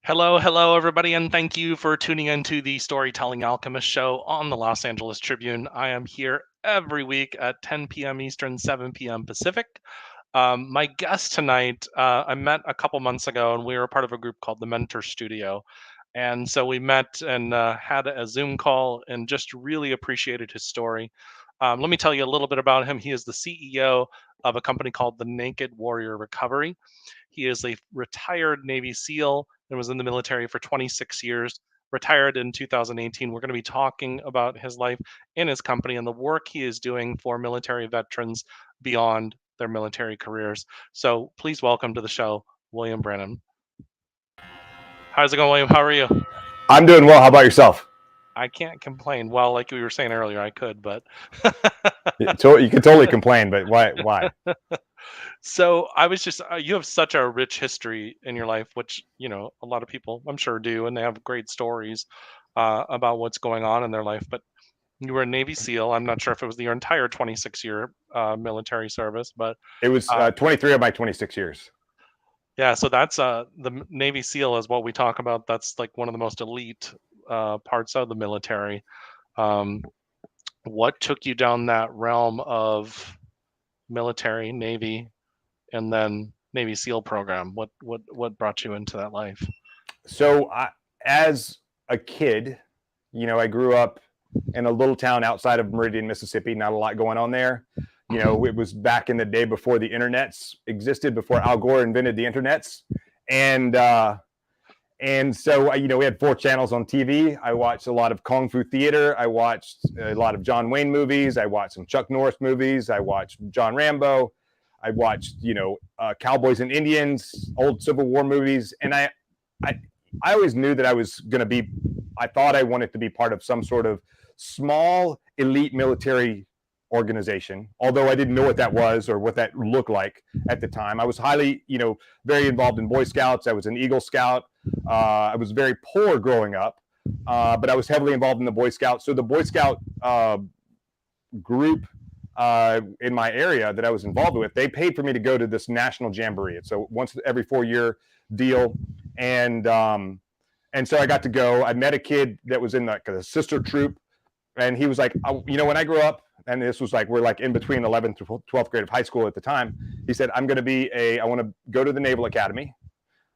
Hello, everybody, and thank you for tuning into the Storytelling Alchemist show on the Los Angeles Tribune. I am here every week at 10 p.m. Eastern, 7 p.m. Pacific. My guest tonight, I met a couple months ago, and we were part of a group called the Mentor Studio. And so we met and had a Zoom call and just really appreciated his story. Let me tell you a little bit about him. He is the CEO of a company called the Naked Warrior Recovery. He is a retired Navy SEAL and was in the military for 26 years, retired in 2018. We're going to be talking about his life in his company and the work he is doing for military veterans beyond their military careers. So please welcome to the show, William Branum. How's it going, William? How are you? I'm doing well. How about yourself? I can't complain. Well, like we were saying earlier, I could, but You can totally complain, but why? Why? So I was just, you have such a rich history in your life, which, a lot of people I'm sure do, and they have great stories about what's going on in their life. But you were a Navy SEAL. I'm not sure if it was your entire 26-year military service, but It was uh, 23 of my 26 years. yeah, so that's the Navy SEAL is what we talk about. That's like one of the most elite parts of the military. Um, what took you down that realm of military, Navy, and then Navy SEAL program? What brought you into that life? So, as a kid, I grew up in a little town outside of Meridian, Mississippi. Not a lot going on there. It was back in the day before the internets existed, before Al Gore invented the internets, and so we had 4 channels on TV. I watched a lot of kung fu theater. I watched a lot of John Wayne movies. I watched some Chuck Norris movies. I watched John Rambo. I watched Cowboys and Indians, old Civil War movies, and I I always knew that I was going to be. I thought I wanted to be part of some sort of small elite military organization, although I didn't know what that was or what that looked like at the time. I was highly, very involved in Boy Scouts. I was an Eagle Scout. I was very poor growing up, but I was heavily involved in the Boy Scouts. So the Boy Scout group in my area that I was involved with, they paid for me to go to this national jamboree. It's a once every 4-year deal, and so I got to go. I met a kid that was in the sister troop, and he was like, when I grew up, and this was like we're like in between 11th to 12th grade of high school at the time. He said, I want to go to the Naval Academy.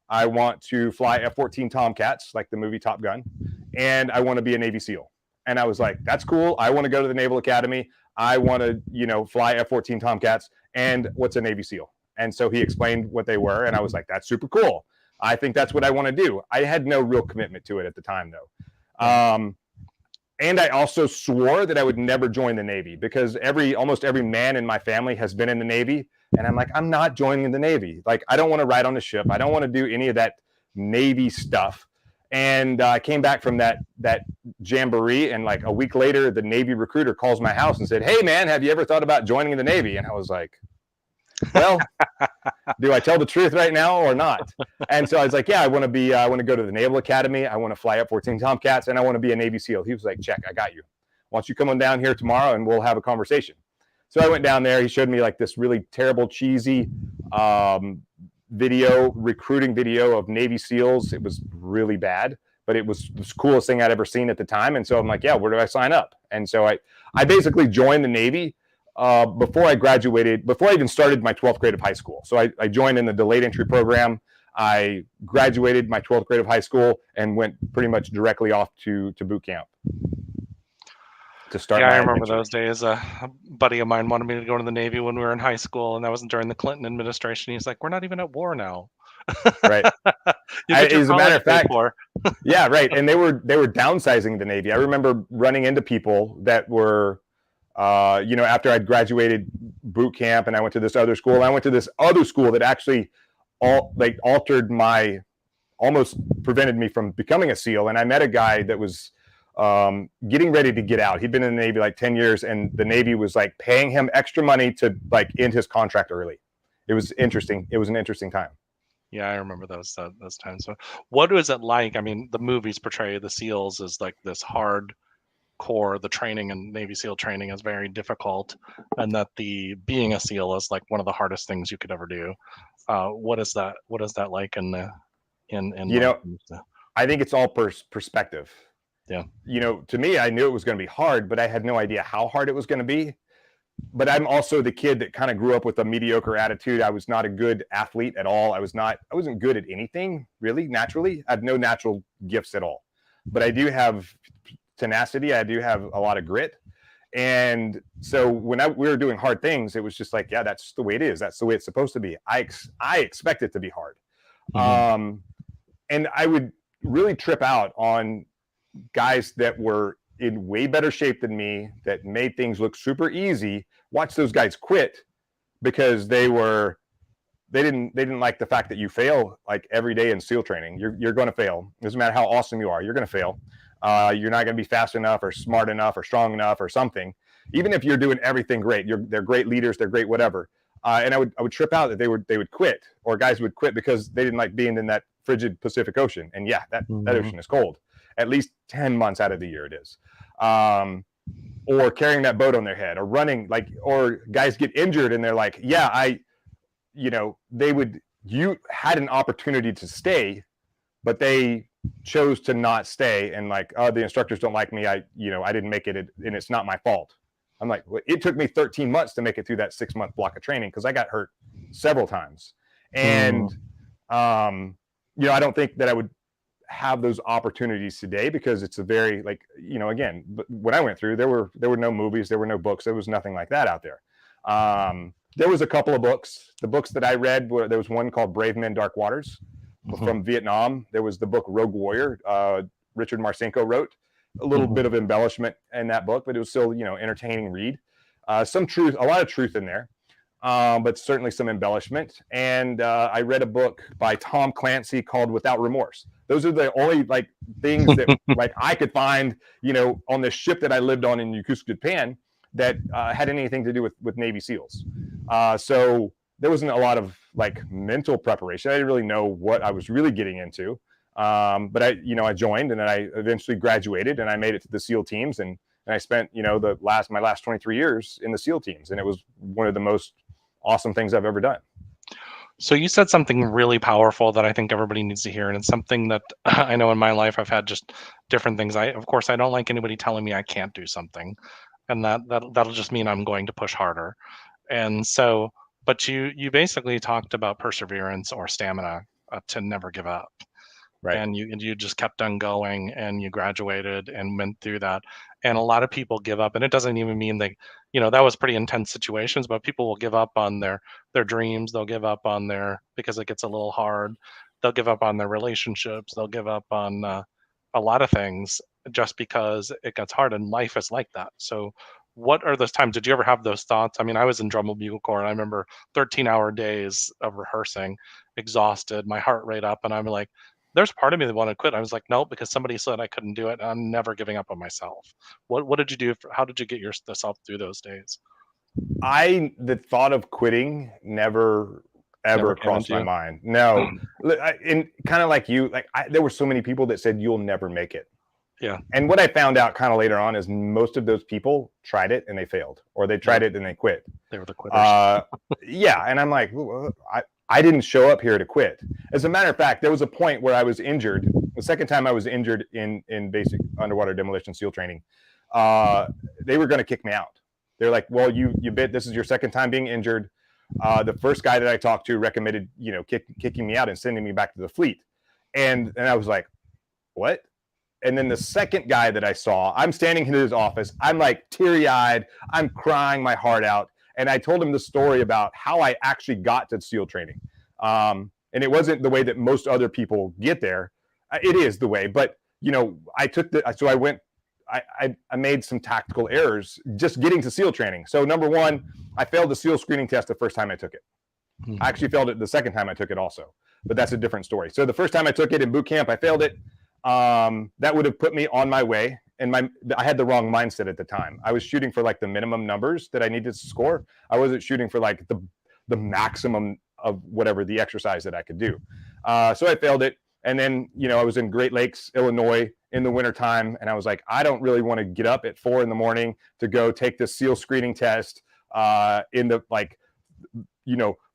I want to fly F-14 Tomcats, like the movie Top Gun, and I want to be a Navy SEAL. And I was like, that's cool. I want to go to the Naval Academy. I want to, fly F-14 Tomcats. And what's a Navy SEAL? And so he explained what they were, and I was like, that's super cool. I think that's what I want to do. I had no real commitment to it at the time, though. And I also swore that I would never join the Navy because almost every man in my family has been in the Navy. And I'm like, I'm not joining the Navy. Like, I don't want to ride on the ship. I don't want to do any of that Navy stuff. And I came back from that jamboree, and like a week later, the Navy recruiter calls my house and said, hey, man, have you ever thought about joining the Navy? And I was like, well, do I tell the truth right now or not? And so I was like, yeah, I want to go to the Naval Academy. I want to fly F-14 Tomcats, and I want to be a Navy SEAL. He was like, check, I got you. Why don't you come on down here tomorrow and we'll have a conversation. So I went down there. He showed me like this really terrible, cheesy recruiting video of Navy SEALs. It was really bad, but it was the coolest thing I'd ever seen at the time. And so I'm like, yeah, where do I sign up? And so I basically joined the Navy before I graduated, before I even started my 12th grade of high school. So I joined in the delayed entry program. I graduated my 12th grade of high school and went pretty much directly off to boot camp to start. Yeah, I remember those days. A buddy of mine wanted me to go to the Navy when we were in high school, and that was during the Clinton administration. He's like, we're not even at war now. Right. As a matter of fact, yeah, right. And they were downsizing the Navy. I remember running into people that were after I'd graduated boot camp and I went to this other school, and I went to this other school that actually almost prevented me from becoming a SEAL. And I met a guy that was getting ready to get out. He'd been in the Navy like 10 years, and the Navy was like paying him extra money to like end his contract early. It was interesting. It was an interesting time. Yeah, I remember those times. So what was it like? I mean, the movies portray the SEALs as like this hard core. The training and Navy SEAL training is very difficult, and that being a SEAL is like one of the hardest things you could ever do. What is that like in the in You life. know, I think it's all perspective. Yeah. You know, to me, I knew it was going to be hard, but I had no idea how hard it was going to be. But I'm also the kid that kind of grew up with a mediocre attitude. I was not a good athlete at all. I wasn't good at anything really naturally. I have no natural gifts at all, but I do have tenacity. I do have a lot of grit. And so when we were doing hard things, it was just like, yeah, that's the way it is. That's the way it's supposed to be. I expect it to be hard. And I would really trip out on guys that were in way better shape than me, that made things look super easy. Watch those guys quit because they didn't like the fact that you fail like every day in SEAL training. You're going to fail. It doesn't matter how awesome you are. You're going to fail. You're not going to be fast enough or smart enough or strong enough or something. Even if you're doing everything great, they're great leaders. They're great, whatever. And I would trip out that they would quit, or guys would quit because they didn't like being in that frigid Pacific Ocean. And yeah, that ocean is cold. At least 10 months out of the year it is. Or carrying that boat on their head, or running, like, or guys get injured and they're like, yeah, you had an opportunity to stay, but they chose to not stay. And like, oh, the instructors don't like me. I didn't make it, and it's not my fault. I'm like, well, it took me 13 months to make it through that 6-month block of training because I got hurt several times. And, I don't think that I would have those opportunities today because it's a very, like, again, when I went through, there were no movies, there were no books, there was nothing like that out there. There was a couple of books. The books that I read there was one called Brave Men, Dark Waters from Vietnam. There was the book Rogue Warrior, Richard Marcinko wrote. A little bit of embellishment in that book, but it was still, entertaining read. Some truth, a lot of truth in there, but certainly some embellishment. And I read a book by Tom Clancy called Without Remorse. Those are the only like things that like I could find, on this ship that I lived on in Yokosuka, Japan, that had anything to do with Navy SEALs. So there wasn't a lot of like mental preparation. I didn't really know what I was really getting into. But I joined, and then I eventually graduated, and I made it to the SEAL teams, and I spent, my last 23 years in the SEAL teams, and it was one of the most awesome things I've ever done. So you said something really powerful that I think everybody needs to hear, and it's something that I know in my life I've had just different things. Of course, I don't like anybody telling me I can't do something, and that'll just mean I'm going to push harder. And so, but you basically talked about perseverance or stamina, to never give up. Right. And you just kept on going, and you graduated and went through that. And a lot of people give up, and it doesn't even mean that was pretty intense situations, but people will give up on their dreams. They'll give up on because it gets a little hard. They'll give up on their relationships. They'll give up on a lot of things just because it gets hard, and life is like that. So what are those times? Did you ever have those thoughts? I mean, I was in drum and bugle corps, and I remember 13-hour days of rehearsing, exhausted, my heart rate up, and I'm like, there's part of me that wanted to quit. I was like, no, because somebody said I couldn't do it. I'm never giving up on myself. What did you do? How did you get yourself through those days? The thought of quitting never ever crossed my mind. No. And kind of like you, there were so many people that said you'll never make it. Yeah. And what I found out kind of later on is most of those people tried it and they failed, or they tried it and they quit. They were the quitters. Yeah. And I'm like, I didn't show up here to quit. As a matter of fact, there was a point where I was injured. The second time I was injured in basic underwater demolition SEAL training, they were going to kick me out. They're like, well, this is your second time being injured. The first guy that I talked to recommended, kicking me out and sending me back to the fleet. And I was like, what? And then the second guy that I saw, I'm standing in his office. I'm like teary-eyed. I'm crying my heart out. And I told him the story about how I actually got to SEAL training. And it wasn't the way that most other people get there. It is the way, but I made some tactical errors just getting to SEAL training. So number one, I failed the SEAL screening test the first time I took it. I actually failed it the second time I took it also, but that's a different story. So the first time I took it in boot camp, I failed it. That would have put me on my way. And I had the wrong mindset at the time. I was shooting for like the minimum numbers that I needed to score. I wasn't shooting for like the maximum of whatever the exercise that I could do. So I failed it. And then, I was in Great Lakes, Illinois in the wintertime. And I was like, I don't really want to get up at 4 a.m. to go take the SEAL screening test in the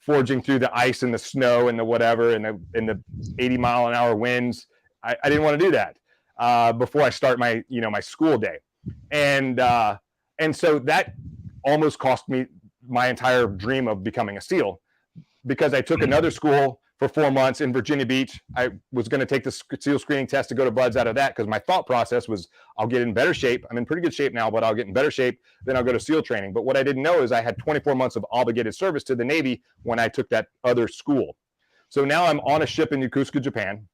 forging through the ice and the snow and the whatever and the 80-mile-an-hour winds. I didn't want to do that before I start my my school day, and so that almost cost me my entire dream of becoming a SEAL, because I took another school for 4 months in Virginia Beach. I was going to take the SEAL screening test to go to BUD/S out of that, because my thought process was, I'll get in better shape. I'm in pretty good shape now, but I'll get in better shape. Then I'll go to SEAL training. But what I didn't know is I had 24 months of obligated service to the Navy when I took that other school. So now I'm on a ship in Yokosuka, Japan.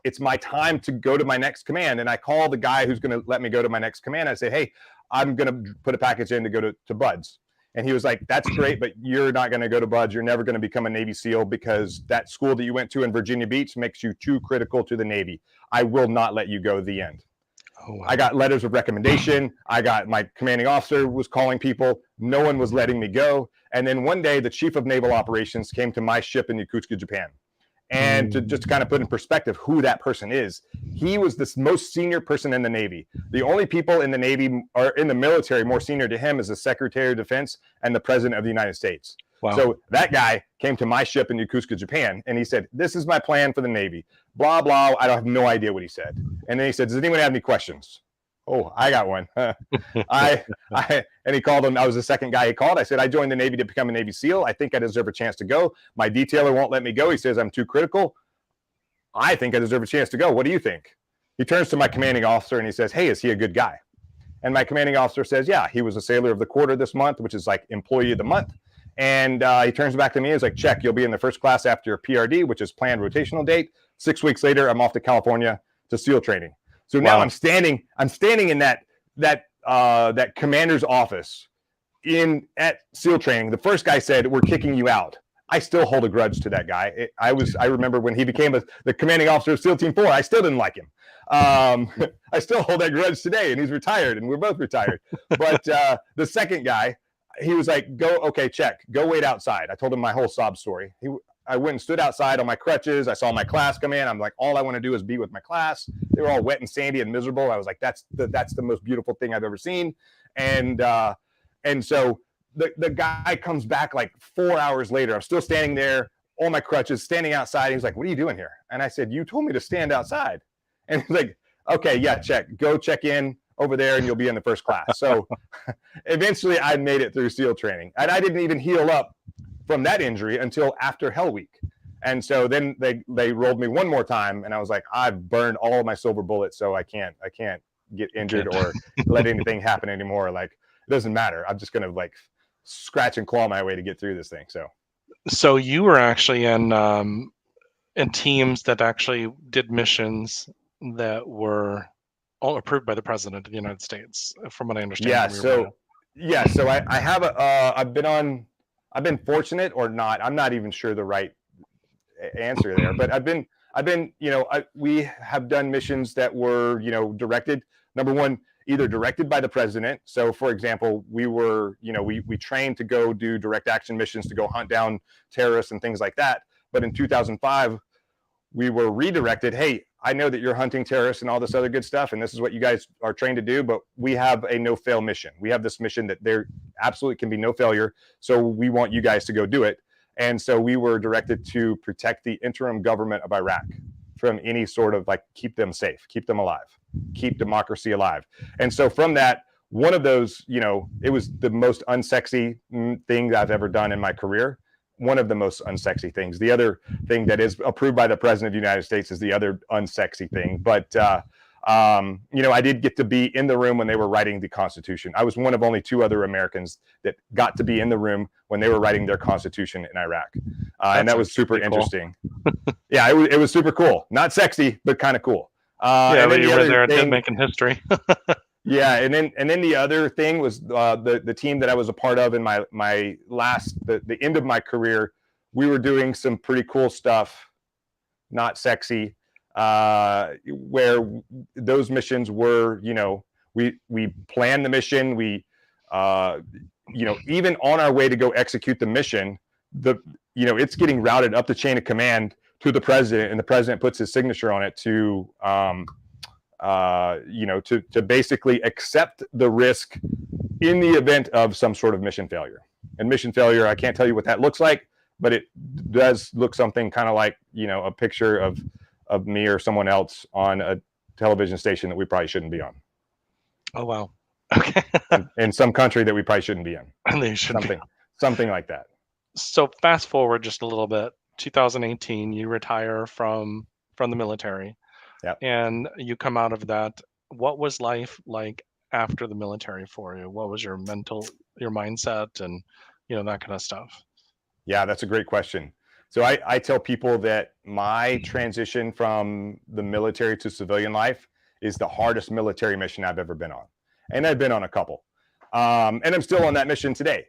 It's my time to go to my next command. And I call the guy who's going to let me go to my next command. I say, hey, I'm going to put a package in to go to BUD/S. And he was like, that's great, but you're not going to go to BUD/S. You're never going to become a Navy SEAL, because that school that you went to in Virginia Beach makes you too critical to the Navy. I will not let you go. The end. Oh, wow. I got letters of recommendation. I got, my commanding officer was calling people. No one was letting me go. And then one day, the chief of naval operations came to my ship in Yokosuka, Japan. And to just kind of put in perspective who that person is, he was the most senior person in the Navy. The only people in the Navy or in the military more senior to him is the Secretary of Defense and the President of the United States. Wow. So that guy came to my ship in Yokosuka, Japan, and he said, this is my plan for the Navy. Blah, blah. I don't have no idea what he said. And then he said, does anyone have any questions? Oh, I got one. And he called him. I was the second guy he called. I said, I joined the Navy to become a Navy SEAL. I think I deserve a chance to go. My detailer won't let me go. He says I'm too critical. I think I deserve a chance to go. What do you think? He turns to my commanding officer and he says, hey, is he a good guy? And my commanding officer says, yeah, he was a sailor of the quarter this month, which is like employee of the month. And he turns back to me and he's like, check, you'll be in the first class after your PRD, which is planned rotational date. 6 weeks later, I'm off to California to SEAL training. So now I'm standing in that commander's office at SEAL training. The first guy said, we're kicking you out. I still hold a grudge to that guy. I remember when he became the commanding officer of SEAL Team 4, I still didn't like him. I still hold that grudge today, and he's retired, and we're both retired. But the second guy, he was like, check, go wait outside. I told him my whole sob story. I went and stood outside on my crutches. I saw my class come in. I'm like, all I want to do is be with my class. They were all wet and sandy and miserable. I was like, that's the most beautiful thing I've ever seen. And so the guy comes back like 4 hours later. I'm still standing there on my crutches, standing outside. He's like, what are you doing here? And I said, you told me to stand outside. And he's like, okay, yeah, go check in over there and you'll be in the first class. So eventually I made it through SEAL training, and I didn't even heal up from that injury until after Hell Week. And so then they rolled me one more time, and I was like, I've burned all of my silver bullets, so I can't get injured or let anything happen anymore. Like, it doesn't matter. I'm just gonna like scratch and claw my way to get through this thing. So you were actually in teams that actually did missions that were all approved by the President of the United States, from what I understand. Yeah. So I have I've been fortunate or not. I'm not even sure the right answer there, but I've been, we have done missions that were, directed. Number one, either directed by the President. So for example, we were, we trained to go do direct action missions to go hunt down terrorists and things like that. But in 2005, we were redirected. Hey, I know that you're hunting terrorists and all this other good stuff, and this is what you guys are trained to do, but we have a no-fail mission. We have this mission that there absolutely can be no failure, so we want you guys to go do it. And so we were directed to protect the interim government of Iraq from any sort of, like, keep them safe, keep them alive, keep democracy alive. And so from that, one of those, it was the most unsexy thing that I've ever done in my career. One of the most unsexy things. The other thing that is approved by the President of the United States is the other unsexy thing. But, I did get to be in the room when they were writing the Constitution. I was one of only 2 other Americans that got to be in the room when they were writing their Constitution in Iraq. And that was super interesting. Yeah, it was super cool. Not sexy, but kind of cool. Yeah, but you were there making history. Yeah, and then the other thing was the team that I was a part of in my last the end of my career. We were doing some pretty cool stuff, not sexy, where those missions were, we planned the mission. We, even on our way to go execute the mission, it's getting routed up the chain of command to the President, and the President puts his signature on it to basically accept the risk in the event of some sort of mission failure. And mission failure, I can't tell you what that looks like, but it does look something kind of like, a picture of me or someone else on a television station that we probably shouldn't be on. Oh, wow. Okay. in some country that we probably shouldn't be in. And they should something like that. So fast forward just a little bit, 2018, you retire from the military. Yep. And you come out of that. What was life like after the military for you? What was your mindset and, that kind of stuff? Yeah, that's a great question. So I tell people that my transition from the military to civilian life is the hardest military mission I've ever been on. And I've been on a couple. And I'm still on that mission today.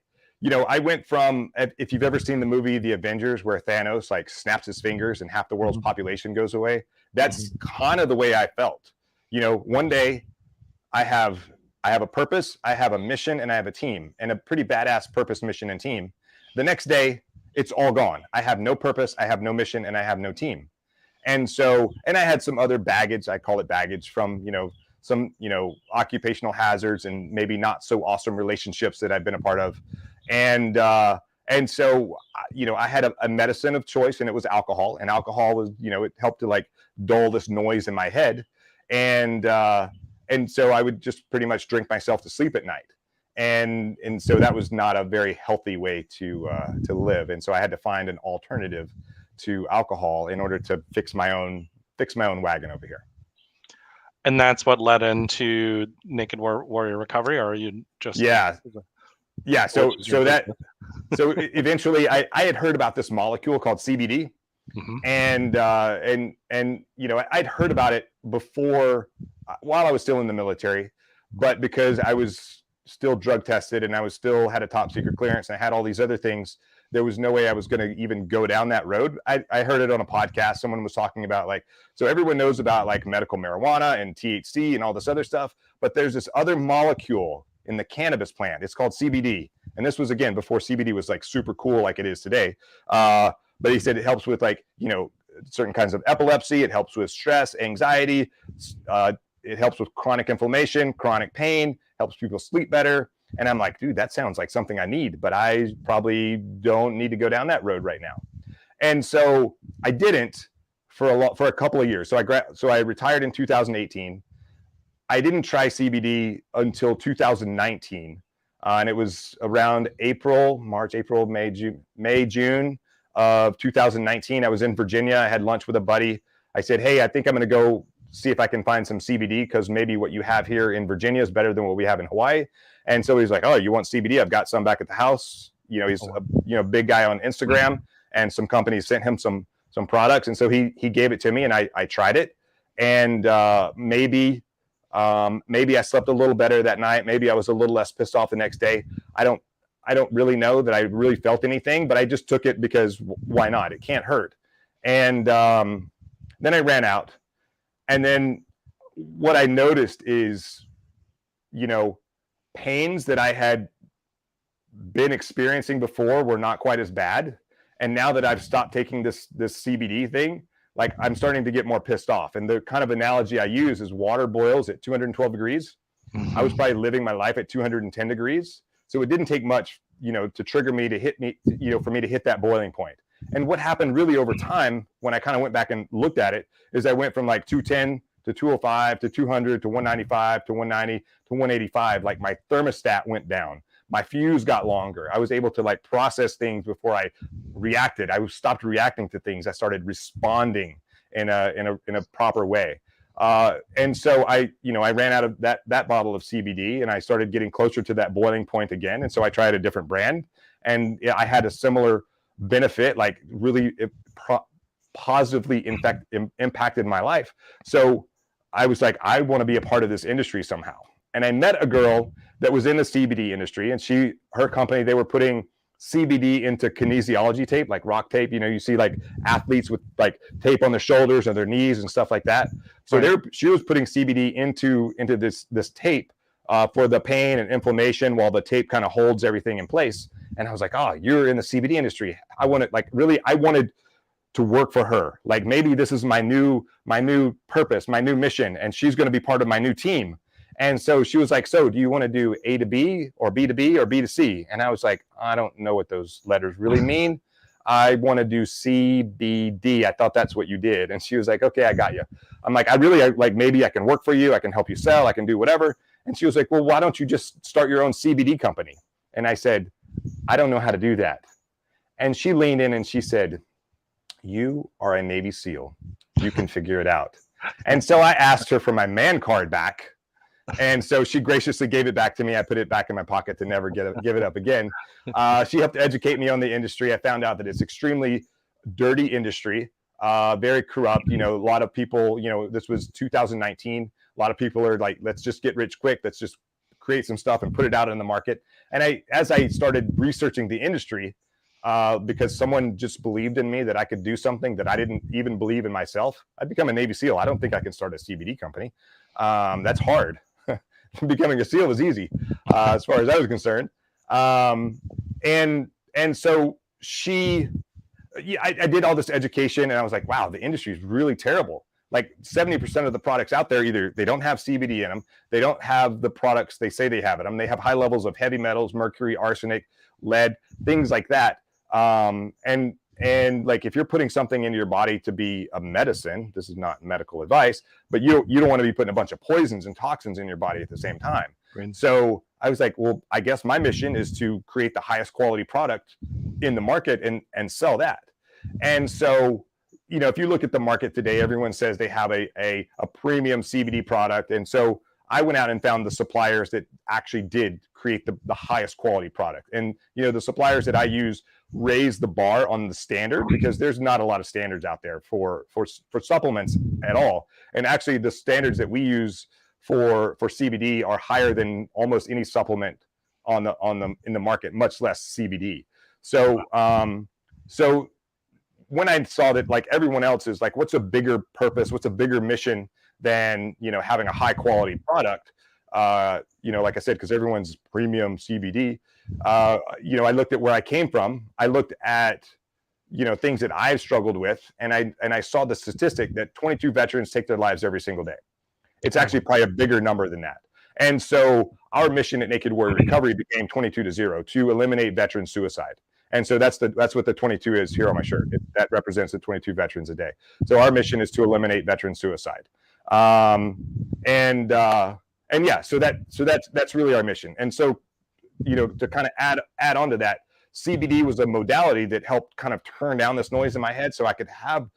I went from, if you've ever seen the movie The Avengers, where Thanos like snaps his fingers and half the world's population goes away, that's kind of the way I felt. One day I have a purpose, I have a mission, and I have a team, and a pretty badass purpose, mission, and team. The next day, it's all gone. I have no purpose, I have no mission, and I have no team. And I had some other baggage, I call it baggage, from, some, occupational hazards and maybe not so awesome relationships that I've been a part of. And so, I had a medicine of choice, and it was alcohol. And alcohol was, it helped to like dull this noise in my head. And so I would just pretty much drink myself to sleep at night. And so that was not a very healthy way to live. And so I had to find an alternative to alcohol in order to fix my own wagon over here. And that's what led into Naked Warrior Recovery, or are you just... Yeah. So eventually I had heard about this molecule called CBD. And I'd heard about it before, while I was still in the military, but because I was still drug tested and I was still had a top secret clearance and I had all these other things, there was no way I was going to even go down that road. I heard it on a podcast. Someone was talking about so everyone knows about like medical marijuana and THC and all this other stuff, but there's this other molecule in the cannabis plant. It's called CBD. And this was, again, before CBD was like super cool like it is today. But he said it helps with certain kinds of epilepsy. It helps with stress, anxiety. It helps with chronic inflammation, chronic pain, helps people sleep better. And I'm like, dude, that sounds like something I need, but I probably don't need to go down that road right now. And so I didn't for a couple of years. So I retired in 2018. I didn't try CBD until 2019. And it was around May, June of 2019. I was in Virginia. I had lunch with a buddy. I said, hey, I think I'm going to go see if I can find some CBD, because maybe what you have here in Virginia is better than what we have in Hawaii. And so he's like, oh, you want CBD? I've got some back at the house. He's a big guy on Instagram, and some companies sent him some products. And so he gave it to me, and I tried it. And maybe I slept a little better that night. Maybe I was a little less pissed off the next day. I don't really know that I really felt anything, but I just took it because why not? It can't hurt. And then I ran out. And then what I noticed is, pains that I had been experiencing before were not quite as bad. And now that I've stopped taking this CBD thing, like, I'm starting to get more pissed off. And the kind of analogy I use is water boils at 212 degrees. I was probably living my life at 210 degrees. So it didn't take much, to trigger me, to hit me, for me to hit that boiling point. And what happened really over time, when I kind of went back and looked at it, is I went from like 210 to 205 to 200 to 195 to 190 to 185. Like, my thermostat went down. My fuse got longer. I was able to like process things before I reacted. I stopped reacting to things. I started responding in a proper way. And so I ran out of that bottle of CBD, and I started getting closer to that boiling point again. And so I tried a different brand, and I had a similar benefit, like really positively impacted my life. So I was like, I want to be a part of this industry somehow. And I met a girl that was in the CBD industry, and her company, they were putting CBD into kinesiology tape, like rock tape. You see like athletes with like tape on their shoulders or their knees and stuff like that. So she was putting CBD into this tape for the pain and inflammation, while the tape kind of holds everything in place. And I was like, oh, you're in the CBD industry. I wanted to work for her. Like, maybe this is my new purpose, my new mission, and she's going to be part of my new team. And so she was like, so do you want to do A to B or B to B or B to C? And I was like, I don't know what those letters really mean. I want to do C, B, D. I thought that's what you did. And she was like, okay, I got you. I'm like, like, maybe I can work for you. I can help you sell. I can do whatever. And she was like, well, why don't you just start your own CBD company? And I said, I don't know how to do that. And she leaned in and she said, you are a Navy SEAL. You can figure it out. And so I asked her for my man card back. And so she graciously gave it back to me. I put it back in my pocket to never give it up again. She helped educate me on the industry. I found out that it's extremely dirty industry, very corrupt. A lot of people, this was 2019. A lot of people are like, let's just get rich quick. Let's just create some stuff and put it out in the market. And as I started researching the industry, because someone just believed in me that I could do something that I didn't even believe in myself, I'd become a Navy SEAL. I don't think I can start a CBD company. That's hard. Becoming a SEAL was easy, as far as I was concerned. And so I did all this education, and I was like, wow, the industry is really terrible. Like 70% of the products out there, either they don't have CBD in them, they don't have the products they say they have in them. They have high levels of heavy metals, mercury, arsenic, lead, things like that. And like, if you're putting something into your body to be a medicine, this is not medical advice, but you don't want to be putting a bunch of poisons and toxins in your body at the same time. Right. So I was like, well, I guess my mission is to create the highest quality product in the market and sell that. And so, if you look at the market today, everyone says they have a premium CBD product. And so I went out and found the suppliers that actually did create the highest quality product. And, the suppliers that I use raise the bar on the standard, because there's not a lot of standards out there for supplements at all. And actually the standards that we use for CBD are higher than almost any supplement in the market, much less CBD. So, when I saw that, like, everyone else is like, what's a bigger purpose? What's a bigger mission than, having a high quality product? Like I said, because everyone's premium CBD. I looked at where I came from. I looked at, things that I've struggled with, and I saw the statistic that 22 veterans take their lives every single day. It's actually probably a bigger number than that. And so our mission at Naked Warrior Recovery became 22-0, to eliminate veteran suicide. And so that's what the 22 is here on my shirt. That represents the 22 veterans a day. So our mission is to eliminate veteran suicide. So that's really our mission. And so, to kind of add on to that, CBD was a modality that helped kind of turn down this noise in my head so I could have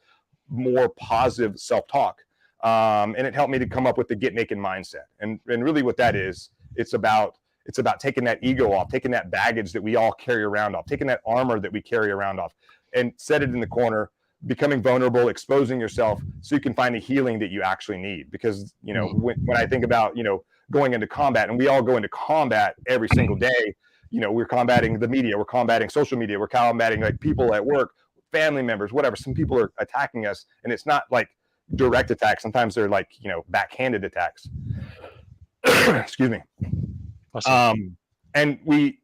more positive self-talk. And it helped me to come up with the get naked mindset. And really what that is, it's about taking that ego off, taking that baggage that we all carry around off, taking that armor that we carry around off, and set it in the corner, becoming vulnerable, exposing yourself so you can find the healing that you actually need. Because, when I think about, going into combat, and we all go into combat every single day, we're combating the media, we're combating social media, we're combating like people at work, family members, whatever. Some people are attacking us, and it's not like direct attacks. Sometimes they're like, backhanded attacks. Excuse me. Awesome. And we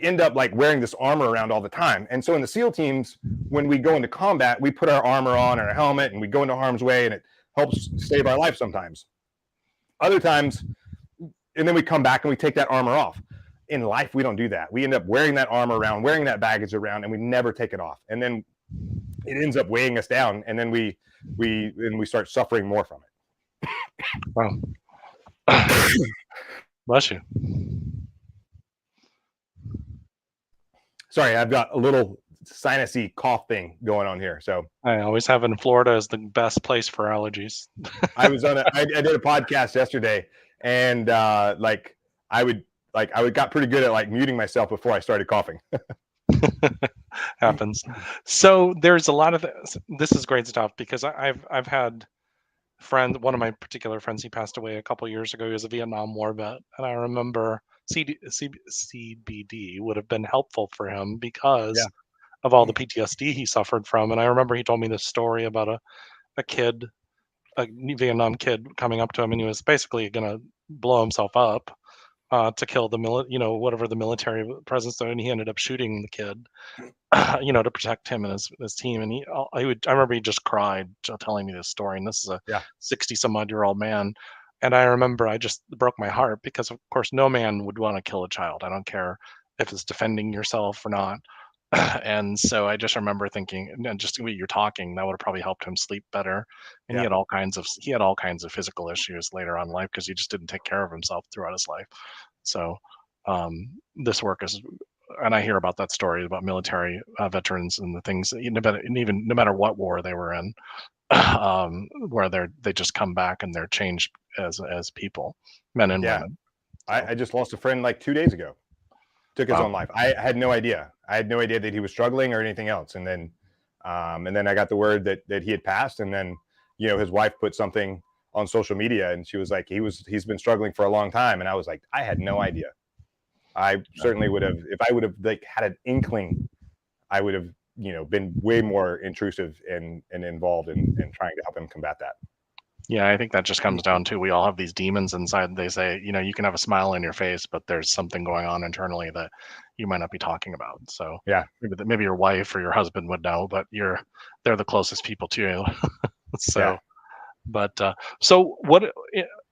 end up like wearing this armor around all the time. And so in the SEAL teams, when we go into combat, we put our armor on and our helmet, and we go into harm's way, and it helps save our life sometimes. Other times, and then we come back and we take that armor off. In life, we don't do that. We end up wearing that armor around, wearing that baggage around, and we never take it off. And then it ends up weighing us down, and then we start suffering more from it. Wow. Bless you. Sorry, I've got a little sinusy cough thing going on here. So I always have it in Florida as the best place for allergies. I did a podcast yesterday, and I got pretty good at like muting myself before I started coughing. Happens. So there's a lot of this is great stuff, because I've had friend, one of my particular friends, he passed away a couple years ago. He was a Vietnam War vet, and I remember CBD would have been helpful for him because of all the PTSD he suffered from. And I remember he told me this story about a Vietnam kid coming up to him, and he was basically going to blow himself up to kill the whatever the military presence there, and he ended up shooting the kid, to protect him and his team. And I remember he just cried telling me this story. And this is a 60 some odd year old man. And I remember I just broke my heart because, of course, no man would want to kill a child. I don't care if it's defending yourself or not. And so I just remember thinking, and just the way you're talking, that would have probably helped him sleep better. And Yeah. he had all kinds of physical issues later on in life because he just didn't take care of himself throughout his life. So this work is, and I hear about that story about military veterans and the things that, and even no matter what war they were in, where they just come back and they're changed as people, men and Yeah. women. I just lost a friend like 2 days ago. Took his Wow. own life. I had no idea. I had no idea that he was struggling or anything else. And then I got the word that he had passed. And then, his wife put something on social media, and she was like, he's been struggling for a long time. And I was like, I had no idea. I certainly would have, if I would have like had an inkling, I would have, been way more intrusive and involved in trying to help him combat that. Yeah, I think that just comes down to we all have these demons inside. They say, you can have a smile on your face, but there's something going on internally that you might not be talking about. So Yeah. maybe your wife or your husband would know, but they're the closest people to you. So, Yeah. but so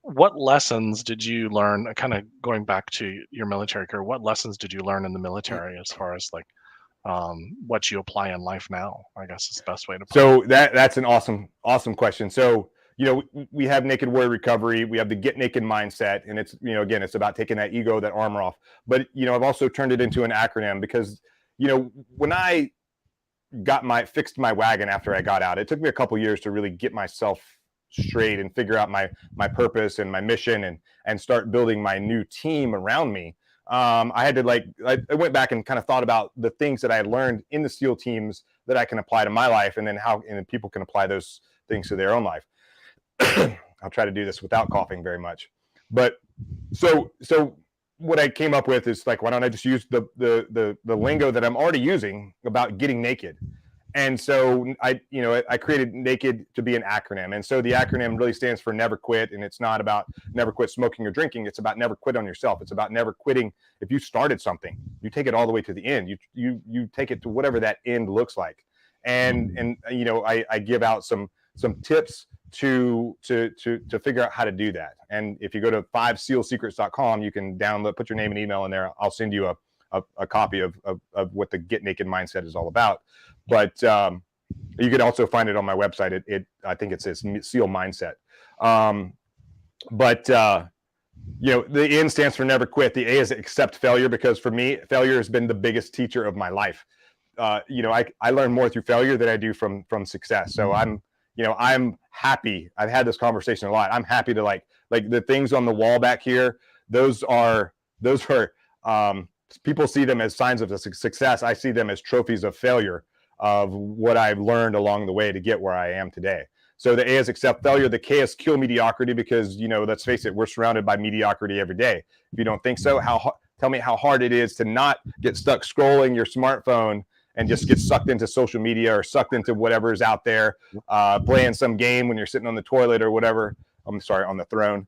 what lessons did you learn? Kind of going back to your military career, what lessons did you learn in the military as far as like what you apply in life now? I guess is the best way to put it. So that's an awesome question. So, we have Naked Warrior Recovery. We have the Get Naked mindset. And it's, again, it's about taking that ego, that armor off. But, I've also turned it into an acronym because, when I fixed my wagon after I got out, it took me a couple years to really get myself straight and figure out my purpose and my mission and start building my new team around me. I had to I went back and kind of thought about the things that I had learned in the SEAL teams that I can apply to my life, and then people can apply those things to their own life. I'll try to do this without coughing very much. But so what I came up with is like, why don't I just use the lingo that I'm already using about getting naked? And so I created Naked to be an acronym. And so the acronym really stands for never quit. And it's not about never quit smoking or drinking. It's about never quit on yourself. It's about never quitting. If you started something, you take it all the way to the end. You take it to whatever that end looks like. And I give out some tips to figure out how to do that. And if you go to 5sealsecrets.com, you can download, put your name and email in there. I'll send you a copy of what the Get Naked mindset is all about. But you can also find it on my website. I think it says SEAL mindset. But the N stands for never quit. The A is accept failure, because for me, failure has been the biggest teacher of my life. I learn more through failure than I do from success. So I'm happy. I've had this conversation a lot. I'm happy to like the things on the wall back here. Those are people see them as signs of success. I see them as trophies of failure, of what I've learned along the way to get where I am today. So the A is accept failure. The K is kill mediocrity, because, let's face it, we're surrounded by mediocrity every day. If you don't think so, tell me how hard it is to not get stuck scrolling your smartphone and just get sucked into social media or sucked into whatever is out there, playing some game when you're sitting on the toilet or whatever. I'm sorry, on the throne.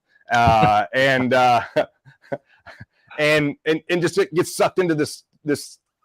And just get sucked into this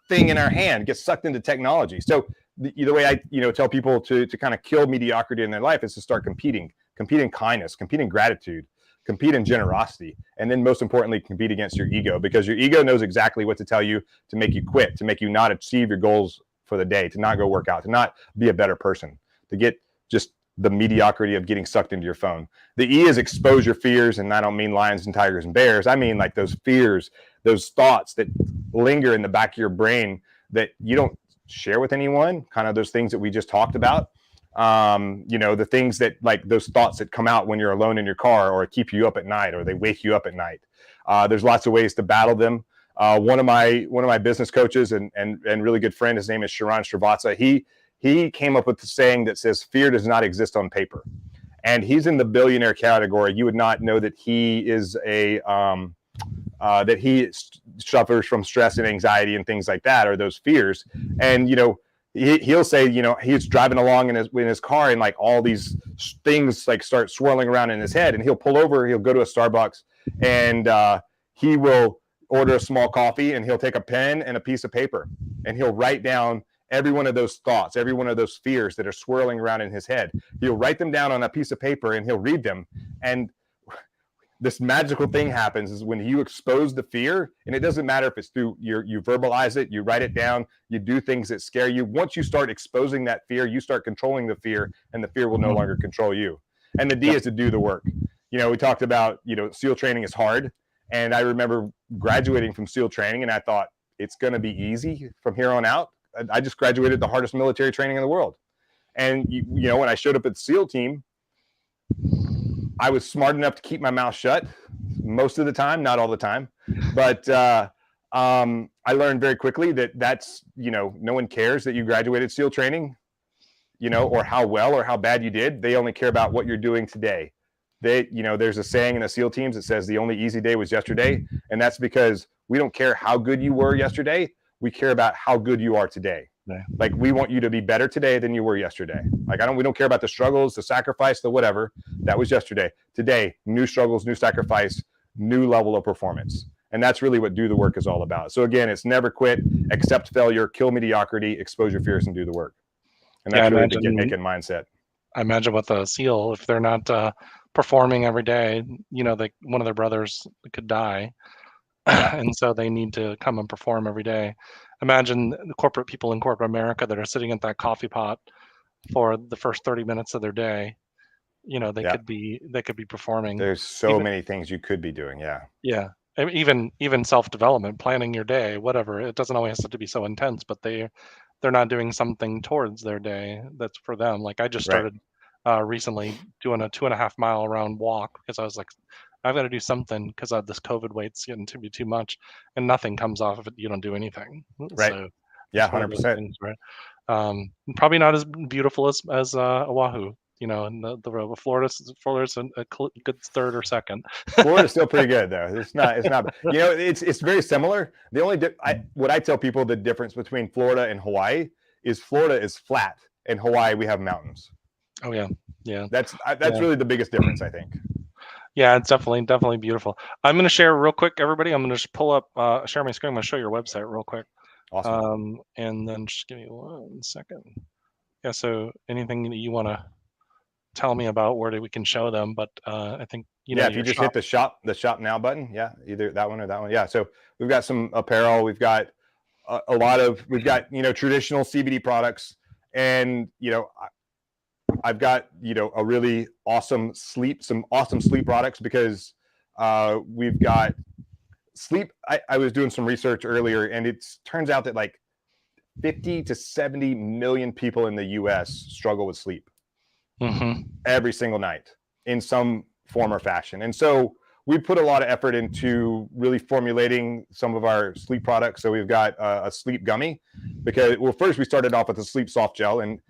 thing in our hand, get sucked into technology. So the way I tell people to kind of kill mediocrity in their life is to start compete in kindness, compete in gratitude, compete in generosity, and then most importantly, compete against your ego, because your ego knows exactly what to tell you to make you quit, to make you not achieve your goals for the day, to not go work out, to not be a better person, to get just the mediocrity of getting sucked into your phone. The E is expose your fears, and I don't mean lions and tigers and bears. I mean like those fears, those thoughts that linger in the back of your brain that you don't share with anyone, kind of those things that we just talked about. The things that, like those thoughts that come out when you're alone in your car, or keep you up at night, or they wake you up at night. There's lots of ways to battle them. One of my business coaches and really good friend, his name is Sharon Srivatsa. He came up with the saying that says fear does not exist on paper, and he's in the billionaire category. You would not know that he is that he suffers from stress and anxiety and things like that, or those fears. And he'll say, he's driving along in his car, and like all these things like start swirling around in his head, and he'll pull over, he'll go to a Starbucks, and he will order a small coffee, and he'll take a pen and a piece of paper, and he'll write down every one of those thoughts, every one of those fears that are swirling around in his head. He'll write them down on a piece of paper, and he'll read them. And this magical thing happens is when you expose the fear, and it doesn't matter if it's through you verbalize it, you write it down, you do things that scare you. Once you start exposing that fear, you start controlling the fear, and the fear will no longer control you. And the D is to do the work. We talked about, SEAL training is hard. And I remember graduating from SEAL training, and I thought it's going to be easy from here on out. I just graduated the hardest military training in the world. And, when I showed up at the SEAL team, I was smart enough to keep my mouth shut most of the time, not all the time. But I learned very quickly that that's, no one cares that you graduated SEAL training, or how well or how bad you did. They only care about what you're doing today. There's a saying in the SEAL teams that says the only easy day was yesterday. And that's because we don't care how good you were yesterday. We care about how good you are today. Yeah. Like, we want you to be better today than you were yesterday. Like, we don't care about the struggles, the sacrifice, the whatever. That was yesterday. Today, new struggles, new sacrifice, new level of performance. And that's really what do the work is all about. So again, it's never quit, accept failure, kill mediocrity, expose your fears, and do the work. And that's really the get-making mindset. I imagine with a SEAL, if they're not performing every day, one of their brothers could die. And so they need to come and perform every day. Imagine the corporate people in corporate America that are sitting at that coffee pot for the first 30 minutes of their day. They could be performing. There's so many things you could be doing. Yeah. Even self-development, planning your day, whatever. It doesn't always have to be so intense, but they're not doing something towards their day that's for them. Like, I just started recently doing a 2.5 mile round walk because I was like, I've got to do something because this COVID weight's getting to be too much, and nothing comes off of it. You don't do anything. Right. So 100%. Right. Probably not as beautiful as Oahu. And the Florida's a good third or second. Florida's still pretty good though. It's not. It's very similar. The only what I tell people, the difference between Florida and Hawaii is Florida is flat, and Hawaii we have mountains. Oh yeah. That's really the biggest difference, I think. Yeah, it's definitely beautiful. I'm going to share real quick, everybody. I'm going to just pull up, share my screen. I'm going to show your website real quick. Awesome. And then just give me 1 second. Yeah. So anything that you want to tell me about where we can show them, but I think if you just hit the shop now button, either that one or that one. Yeah. So we've got some apparel. We've got we've got traditional CBD products, and I've got a really awesome some awesome sleep products because we've got sleep. I was doing some research earlier, and it turns out that like 50 to 70 million people in the US struggle with sleep every single night in some form or fashion. And so we put a lot of effort into really formulating some of our sleep products. So we've got a sleep gummy because, first we started off with a sleep soft gel, and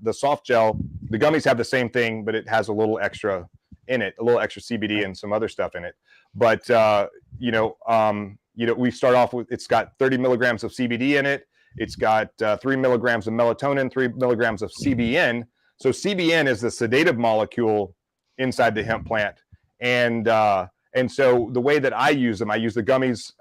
the soft gel, the gummies have the same thing, but it has a little extra in it, a little extra CBD and some other stuff in it. But we start off with, it's got 30 milligrams of CBD in it. It's got 3 milligrams of melatonin, 3 milligrams of CBN. So CBN is the sedative molecule inside the hemp plant. And so the way that I use them, I use the gummies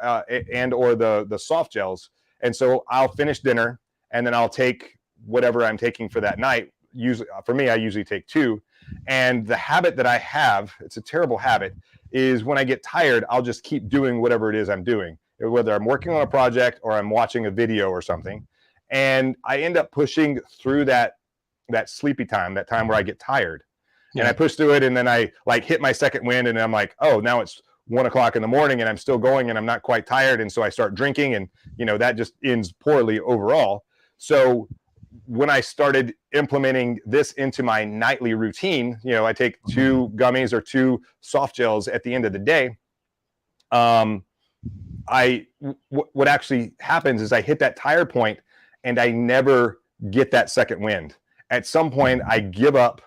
and or the soft gels. And so I'll finish dinner, and then I'll take whatever I'm taking for that night. Usually, for me, I usually take 2. And the habit that I have, it's a terrible habit, is when I get tired, I'll just keep doing whatever it is I'm doing, whether I'm working on a project or I'm watching a video or something. And I end up pushing through that sleepy time, that time where I get tired. And I push through it, and then I like hit my second wind, and I'm like, oh, now it's 1 o'clock in the morning and I'm still going and I'm not quite tired. And so I start drinking, and that just ends poorly overall. So when I started implementing this into my nightly routine, I take 2 gummies or 2 soft gels at the end of the day. What actually happens is I hit that tire point, and I never get that second wind. At some point, I give up,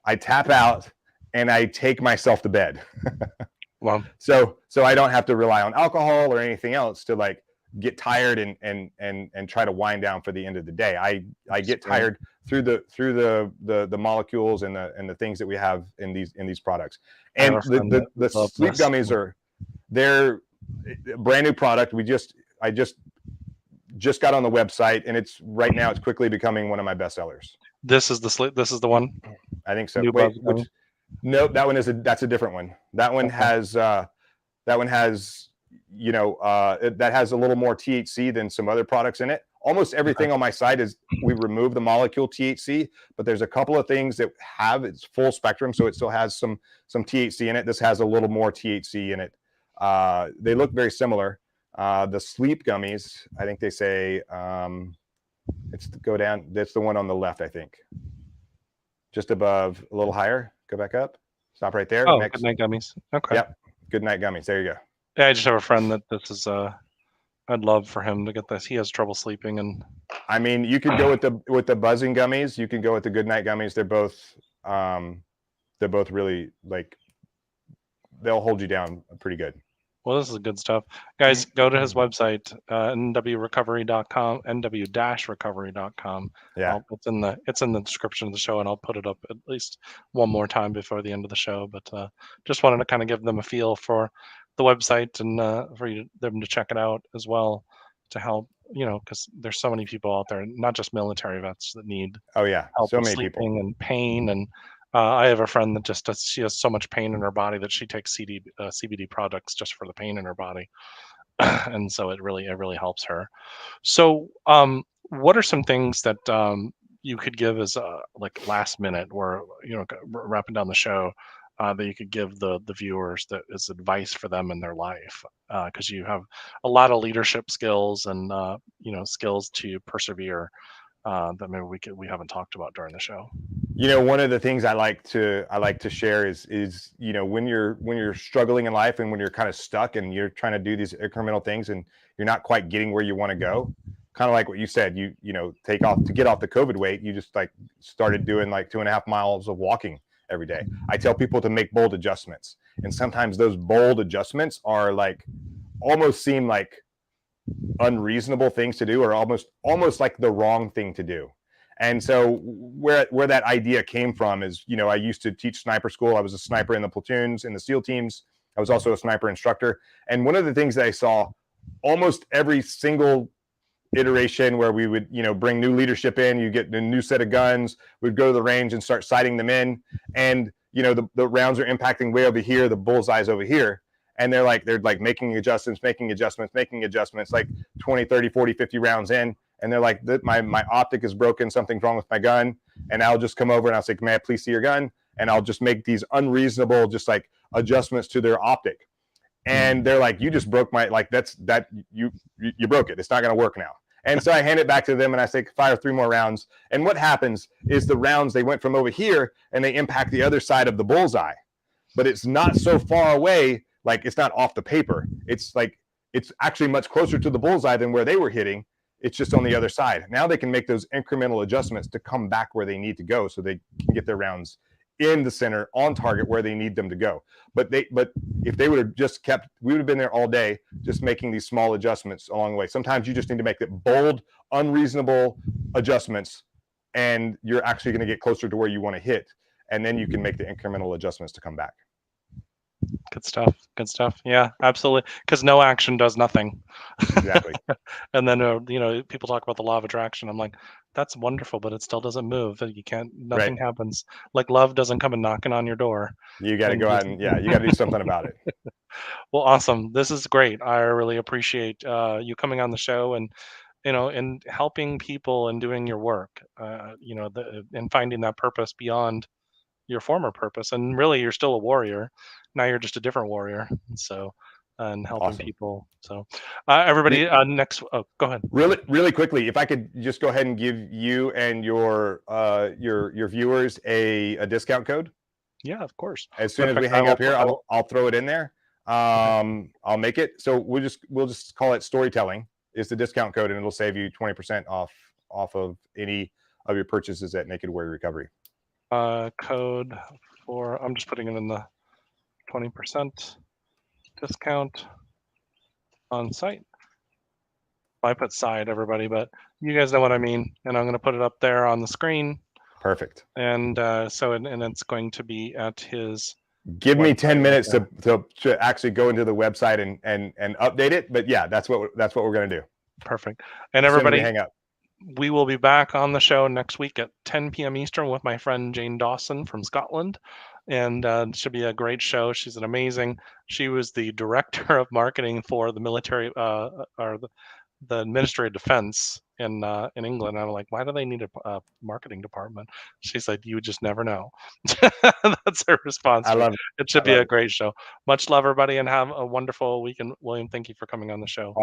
I tap out, and I take myself to bed. Wow. So I don't have to rely on alcohol or anything else to like get tired and try to wind down for the end of the day. I get tired through the molecules and the things that we have in these products. And the sleep gummies they're a brand new product. I just got on the website, and it's quickly becoming one of my best sellers. This is the one. I think so. Nope, that's a different one. That one has that has that has a little more THC than some other products in it. Almost everything on my site is we remove the molecule THC, but there's a couple of things that have its full spectrum, so it still has some THC in it. This has a little more THC in it. They look very similar. The sleep gummies, I think they say it's go down. That's the one on the left, I think. Just above, a little higher. Go back up. Stop right there. Oh, Next. Good Night Gummies. Okay. Yep. Good Night Gummies. There you go. Yeah, I just have a friend that this is. I'd love for him to get this. He has trouble sleeping, and I mean, you could go with the buzzing gummies. You can go with the Good Night Gummies. They're both really like they'll hold you down pretty good. Well, this is good stuff. Guys, go to his website, nwrecovery.com, nw-recovery.com. Yeah. It's in the description of the show, and I'll put it up at least one more time before the end of the show. But just wanted to kind of give them a feel for the website and for them to check it out as well to help, because there's so many people out there, not just military vets, that need help so with many sleeping people and pain. And I have a friend that she has so much pain in her body that she takes CBD products just for the pain in her body, and so it really helps her. So, what are some things that you could give as like last minute, or wrapping down the show, that you could give the viewers that is advice for them in their life? Because you have a lot of leadership skills and skills to persevere that maybe we haven't talked about during the show. One of the things I like to share is when you're struggling in life and when you're kind of stuck and you're trying to do these incremental things and you're not quite getting where you want to go, kind of like what you said, you take off to get off the COVID weight, you just like started doing like 2.5 miles of walking every day. I tell people to make bold adjustments, and sometimes those bold adjustments are like almost seem like unreasonable things to do, or almost like the wrong thing to do. And so where that idea came from is, I used to teach sniper school. I was a sniper in the platoons, in the SEAL teams. I was also a sniper instructor. And one of the things that I saw almost every single iteration where we would, bring new leadership in, you get a new set of guns, we'd go to the range and start sighting them in. And, the rounds are impacting way over here, the bullseye's over here. And they're like making adjustments, like 20, 30, 40, 50 rounds in. And they're like, my optic is broken, something's wrong with my gun. And I'll just come over and I'll say, may I please see your gun? And I'll just make these unreasonable, just like adjustments to their optic. And they're like, you just broke my, like, you broke it. It's not going to work now. And so I hand it back to them and I say, fire 3 more rounds. And what happens is the rounds, they went from over here and they impact the other side of the bullseye. But it's not so far away, like it's not off the paper. It's actually much closer to the bullseye than where they were hitting. It's just on the other side. Now they can make those incremental adjustments to come back where they need to go so they can get their rounds in the center on target where they need them to go. But if they would have just kept, we would have been there all day just making these small adjustments along the way. Sometimes you just need to make the bold, unreasonable adjustments, and you're actually going to get closer to where you want to hit. And then you can make the incremental adjustments to come back. Good stuff. Yeah, absolutely. Because no action does nothing. Exactly. And then people talk about the law of attraction. I'm like, that's wonderful, but it still doesn't move. Nothing happens. Like love doesn't come and knocking on your door. You got to go out and you got to do something about it. Well, awesome. This is great. I really appreciate you coming on the show and and helping people and doing your work. And finding that purpose beyond your former purpose. And really, you're still a warrior. Now you're just a different warrior. So, and helping people. So, everybody, next, go ahead. Really quickly, if I could just go ahead and give you and your viewers a discount code. Yeah, of course. As soon as we hang up here, I'll throw it in there. I'll make it. So we'll just call it storytelling is the discount code, and it'll save you 20% off of any of your purchases at Naked Warrior Recovery. Code for, I'm just putting it in the 20% discount on site. I put side, everybody, but you guys know what I mean. And I'm going to put it up there on the screen. Perfect. And so it's going to be at his. Give me 10 minutes to actually go into the website and update it. But yeah, that's what we're going to do. Perfect. And everybody, hang up. We will be back on the show next week at 10 p.m. Eastern with my friend Jane Dawson from Scotland. and it should be a great show. She's an amazing. She was the director of marketing for the military, or the Ministry of Defense in England. I'm like, why do they need a marketing department? She said, you would just never know. That's her response I to it. love it. It should I be love a it. great show. Much love, everybody, and have a wonderful weekend. William, thank you for coming on the show.